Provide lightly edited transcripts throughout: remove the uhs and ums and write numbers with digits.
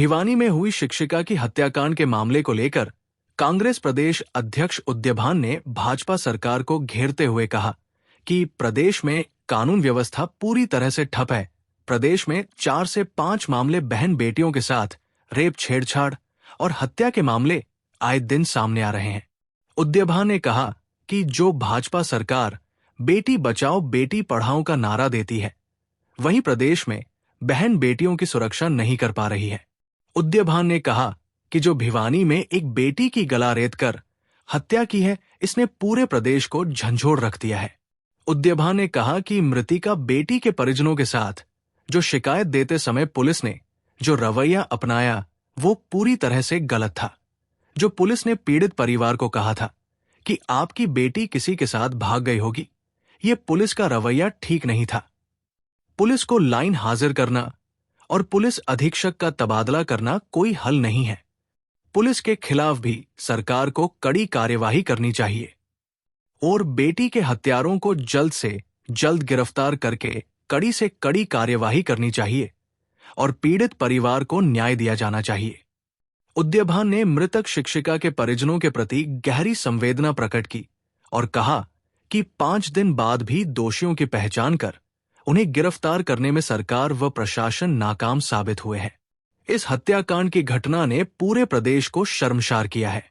भिवानी में हुई शिक्षिका की हत्याकांड के मामले को लेकर कांग्रेस प्रदेश अध्यक्ष उदयभान ने भाजपा सरकार को घेरते हुए कहा कि प्रदेश में कानून व्यवस्था पूरी तरह से ठप है। प्रदेश में 4 से 5 मामले बहन बेटियों के साथ रेप, छेड़छाड़ और हत्या के मामले आए दिन सामने आ रहे हैं। उदयभान ने कहा कि जो भाजपा सरकार बेटी बचाओ बेटी पढ़ाओ का नारा देती है, वहीं प्रदेश में बहन बेटियों की सुरक्षा नहीं कर पा रही है। उदयभान ने कहा कि जो भिवानी में एक बेटी की गला रेत कर हत्या की है, इसने पूरे प्रदेश को झंझोड़ रख दिया है। उदयभान ने कहा कि मृतिका बेटी के परिजनों के साथ जो शिकायत देते समय पुलिस ने जो रवैया अपनाया वो पूरी तरह से गलत था। जो पुलिस ने पीड़ित परिवार को कहा था कि आपकी बेटी किसी के साथ भाग गई होगी, ये पुलिस का रवैया ठीक नहीं था। पुलिस को लाइन हाजिर करना और पुलिस अधीक्षक का तबादला करना कोई हल नहीं है। पुलिस के खिलाफ भी सरकार को कड़ी कार्यवाही करनी चाहिए और बेटी के हत्यारों को जल्द से जल्द गिरफ्तार करके कड़ी से कड़ी कार्यवाही करनी चाहिए और पीड़ित परिवार को न्याय दिया जाना चाहिए। उदयभान ने मृतक शिक्षिका के परिजनों के प्रति गहरी संवेदना प्रकट की और कहा कि 5 दिन बाद भी दोषियों की पहचान कर उन्हें गिरफ्तार करने में सरकार व प्रशासन नाकाम साबित हुए हैं। इस हत्याकांड की घटना ने पूरे प्रदेश को शर्मसार किया है।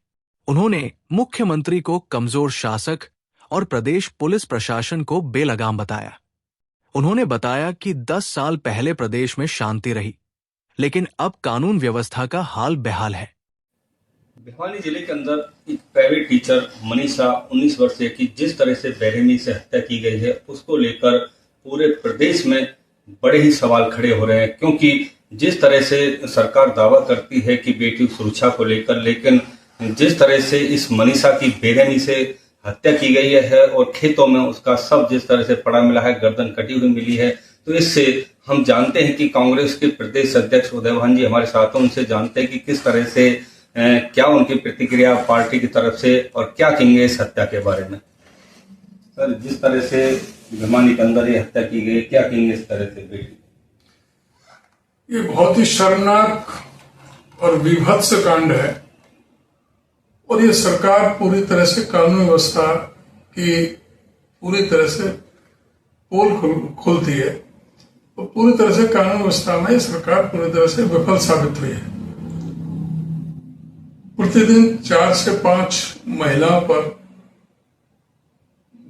उन्होंने मुख्यमंत्री को कमजोर शासक और प्रदेश पुलिस प्रशासन को बेलगाम बताया। उन्होंने बताया कि 10 साल पहले प्रदेश में शांति रही, लेकिन अब कानून व्यवस्था का हाल बेहाल है। भिवानी जिले के अंदर एक प्राइवेट टीचर मनीषा 19 वर्षीय की जिस तरह से बेरहमी से हत्या की गई है, उसको लेकर पूरे प्रदेश में बड़े ही सवाल खड़े हो रहे हैं। क्योंकि जिस तरह से सरकार दावा करती है कि बेटी सुरक्षा को लेकर, लेकिन जिस तरह से इस मनीषा की बेरहमी से हत्या की गई है और खेतों में उसका शव जिस तरह से पड़ा मिला है, गर्दन कटी हुई मिली है, तो इससे हम जानते हैं कि कांग्रेस के प्रदेश अध्यक्ष उदयभान जी हमारे साथ हैं। उनसे जानते हैं कि किस तरह से क्या उनकी प्रतिक्रिया पार्टी की तरफ से और क्या कहेंगे इस हत्या के बारे में। सर, जिस तरह से भिवानी के अंदर ये हत्या की गई, क्या कहेंगे इस तरह से बेटी? ये बहुत ही शर्मनाक और विभत्स कांड है और ये सरकार पूरी तरह से कानून व्यवस्था की पूरी तरह से पोल खोलती है और पूरी तरह से कानून व्यवस्था में सरकार पूरी तरह से विफल साबित हुई है। प्रतिदिन 4 से 5 महिलाओं पर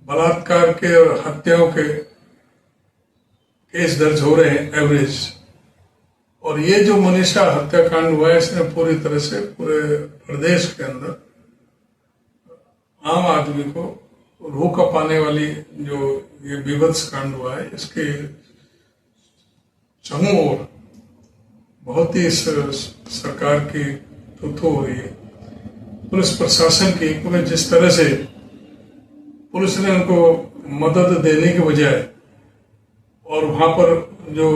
बलात्कार के और हत्याओं के केस दर्ज हो रहे हैं एवरेज। और ये जो मनीषा हत्याकांड हुआ है, इसने पूरी तरह से पूरे प्रदेश के अंदर आम आदमी को रूह कपाने वाली जो ये विभत्स कांड हुआ है, इसके चहुं ओर बहुत ही सरकार की थू हो रही है। पुलिस प्रशासन की पूरे जिस तरह से पुलिस ने उनको मदद देने के बजाय और वहां पर जो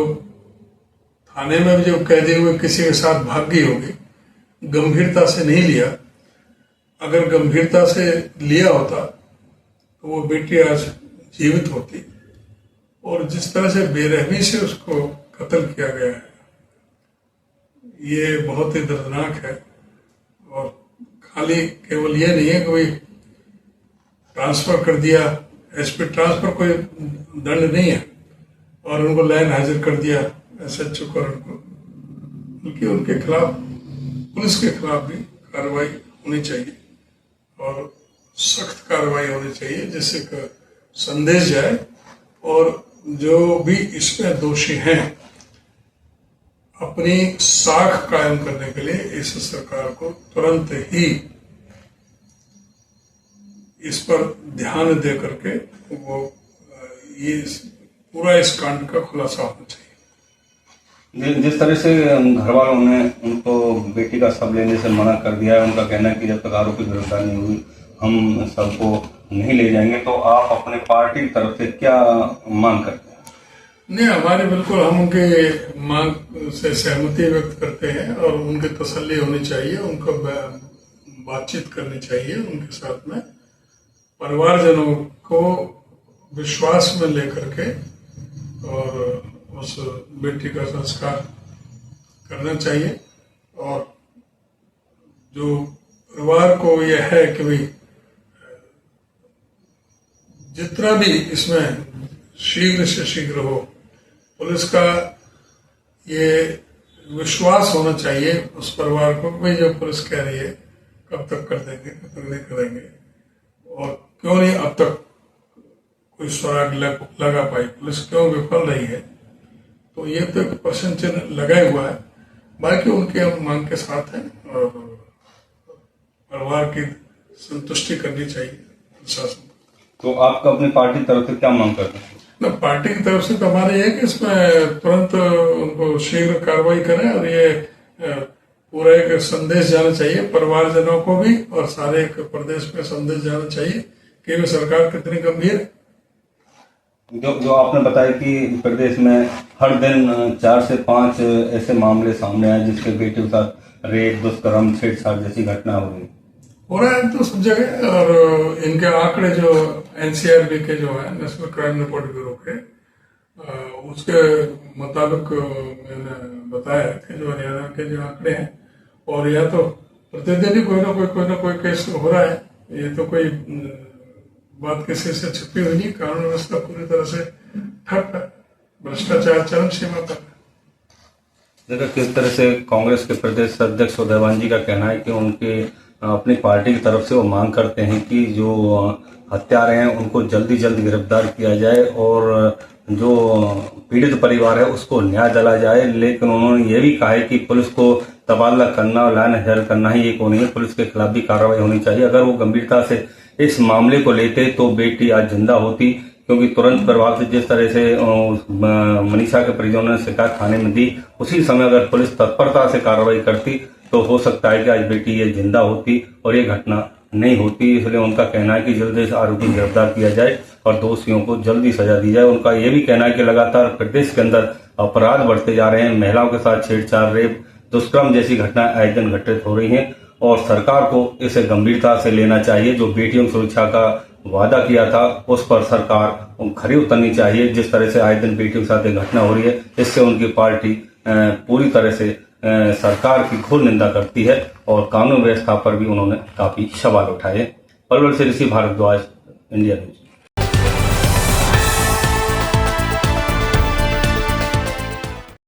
थाने में भी जो कैदी हुए किसी के साथ भाग गई होगी, गंभीरता से नहीं लिया। अगर गंभीरता से लिया होता तो वो बेटी आज जीवित होती। और जिस तरह से बेरहमी से उसको कत्ल किया गया है, ये बहुत ही दर्दनाक है। और खाली केवल ये नहीं है कि कोई ट्रांसफर कर दिया, एसपी ट्रांसफर कोई दंड नहीं है और उनको लाइन हाजिर कर दिया एसएचओ को, बल्कि उनके खिलाफ पुलिस के खिलाफ भी कार्रवाई होनी चाहिए और सख्त कार्रवाई होनी चाहिए, जिससे कि संदेश जाए और जो भी इसमें दोषी हैं अपनी साख कायम करने के लिए इस सरकार को तुरंत ही इस पर ध्यान दे करके वो ये पूरा इस कांड का खुलासा होना चाहिए। जिस तरह से घर वालों ने उनको बेटी का शव लेने से मना कर दिया है, उनका कहना है कि जब तक आरोपी गिरफ्तार नहीं हुई हम सबको नहीं ले जाएंगे, तो आप अपने पार्टी की तरफ से क्या मांग करते हैं? नहीं, हमारे बिल्कुल हम उनके मांग से सहमति व्यक्त करते हैं और उनकी तसल्ली होनी चाहिए, उनको बातचीत करनी चाहिए, उनके साथ में परिवारजनों को विश्वास में लेकर के और उस बेटी का संस्कार करना चाहिए और जो परिवार को यह है कि भाई जितना भी इसमें शीघ्र से शीघ्र हो, पुलिस का ये विश्वास होना चाहिए उस परिवार को कि भाई जो पुलिस कह रही है कब तक कर देंगे, कब तक नहीं करेंगे, और क्यों नहीं अब तक कोई सुराग लगा पाई, पुलिस क्यों विफल रही है। तो ये तो एक प्रश्न चिन्ह लगा हुआ है। बाकी उनके हम मांग के साथ हैं और परिवार की संतुष्टि करनी चाहिए प्रशासन। तो आपका अपनी पार्टी की तरफ से क्या मांग करते हैं? न, पार्टी की तरफ से तो हमारे ये कि इसमें तुरंत उनको शीघ्र कार्रवाई करें और ये पूरा एक संदेश जाना चाहिए परिवारजनों को भी और सारे एक प्रदेश में संदेश जाना चाहिए कि वे सरकार कितनी गंभीर है। जो आपने बताया कि प्रदेश में हर दिन 4 से 5 ऐसे मामले सामने आए जिसके बेटियों के साथ रेप, दुष्कर्म, छेड़छाड़ जैसी घटना हो रहा है तो सब जगह। और इनके आंकड़े जो एनसीआरबी के जो है, नेशनल क्राइम रिपोर्ट ब्यूरो के, उसके मुताबिक मैंने बताया कि जो हरियाणा के जो आंकड़े हैं, और यह तो प्रतिदिन ही कोई ना कोई केस हो रहा है। ये तो कोई बात किसी से छिपी हुई नहीं। कानून व्यवस्था पूरी तरह से ठप है, भ्रष्टाचार चरम सीमा पर है। देखा किस तरह से कांग्रेस के प्रदेश अध्यक्ष उदयवान जी का कहना है कि उनके अपनी पार्टी की तरफ से वो मांग करते हैं कि जो हत्यारे हैं उनको जल्दी गिरफ्तार किया जाए और जो पीड़ित परिवार है उसको न्याय दिलाया जाए। लेकिन उन्होंने ये भी कहा है कि पुलिस को तबादला करना और लाइन हाजिर करना ही एक नहीं है, पुलिस के खिलाफ भी कार्रवाई होनी चाहिए। अगर वो गंभीरता से इस मामले को लेते तो बेटी आज जिंदा होती, क्योंकि तुरंत प्रभाव से जिस तरह से मनीषा के परिजनों ने शिकायत थाने में दी, उसी समय अगर पुलिस तत्परता से कार्रवाई करती तो हो सकता है कि आज बेटी ये जिंदा होती और ये घटना नहीं होती। इसलिए उनका कहना है कि जल्दी से आरोपी गिरफ्तार किया जाए और दोषियों को जल्दी सजा दी जाए। उनका ये भी कहना है कि लगातार प्रदेश के अंदर अपराध बढ़ते जा रहे हैं, महिलाओं के साथ छेड़छाड़, रेप, दुष्कर्म जैसी घटनाएं आए दिन घटित हो रही हैं और सरकार को इसे गंभीरता से लेना चाहिए। जो बेटियों की सुरक्षा का वादा किया था उस पर सरकार खरी उतरनी चाहिए। जिस तरह से आए दिन बेटियों के साथ एक घटना हो रही है, इससे उनकी पार्टी पूरी तरह से सरकार की घोर निंदा करती है और कानून व्यवस्था पर भी उन्होंने काफी सवाल उठाए। पलवल से ऋषि भारद्वाज, इंडिया न्यूज।